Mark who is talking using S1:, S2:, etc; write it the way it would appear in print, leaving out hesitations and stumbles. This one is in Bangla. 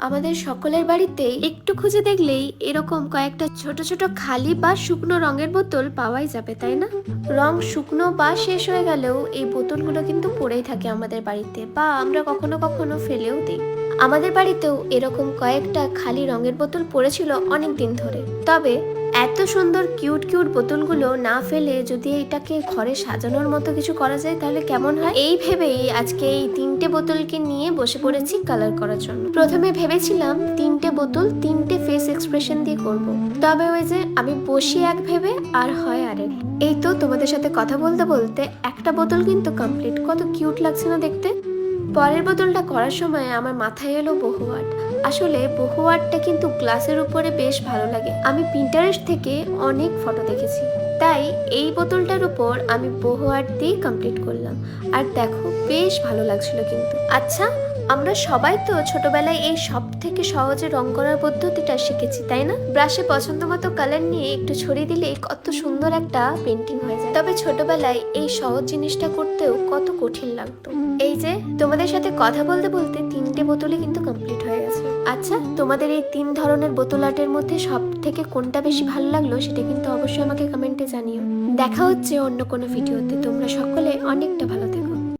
S1: আমাদের সকলের বাড়িতেই একটু খুঁজে দেখলেই এরকম কয়েকটা ছোট ছোট খালি বা শুকনো রঙের বোতল পাওয়াই যাবে, তাই না? রং শুকনো বা শেষ হয়ে গেলেও এই বোতলগুলো কিন্তু পড়েই থাকে আমাদের বাড়িতে, বা আমরা কখনো কখনো ফেলেও দিই। আমাদের বাড়িতেও এরকম কয়েকটা খালি রঙের বোতল পড়েছিল অনেক দিন ধরে। তবে এত সুন্দর কিউট কিউট বোতলগুলো না ফেলে যদি এটাকে ঘরে সাজানোর মতো কিছু করা যায় তাহলে কেমন হয়, এই ভেবেই আজকে এই 3টে বোতলকে নিয়ে বসে পড়েছি কালার করার জন্য। প্রথমে ভেবেছিলাম 3টে বোতল 3টে ফেস এক্সপ্রেশন দিয়ে করব, তবে ওই যে আমি বসি এক ভেবে আর হয় আরেক। এই তো তোমাদের সাথে কথা বলতে বলতে একটা বোতল কিন্তু কমপ্লিট। কত কিউট লাগছে না দেখতে? পরের বোতলটা করার সময় আমার মাথায় এলো বহু আর্ট। আসলে বহু আর্টটা কিন্তু গ্লাসের উপরে বেশ ভালো লাগে। আমি পিন্টারেস্ট থেকে অনেক ফটো দেখেছি, তাই এই বোতলটার উপর আমি বহু আর্ট দিয়ে কমপ্লিট করলাম। আর দেখো বেশ ভালো লাগছিল কিন্তু। আচ্ছা, আমরা সবাই তো ছোটবেলায় এই সব থেকে সহজে রং করার পদ্ধতিটা শিখেছি, তাই না? ব্রাশে পছন্দ মতো কালার নিয়ে একটু ছড়িয়ে দিলে কত সুন্দর একটা পেন্টিং হয়ে যায়। তবে ছোটবেলায় এই সহজ জিনিসটা করতেও কত কঠিন লাগতো। এই যে তোমাদের সাথে কথা বলতে বলতে 3টে বোতলই কিন্তু কমপ্লিট হয়ে গেছে। আচ্ছা, তোমাদের এই 3 ধরনের বোতল আর্টের মধ্যে সব থেকে কোনটা বেশি ভালো লাগলো সেটা কিন্তু অবশ্যই আমাকে কমেন্টে জানিও। দেখা হচ্ছে অন্য কোনো ভিডিওতে। তোমরা সকলে অনেকটা ভালো থেকো।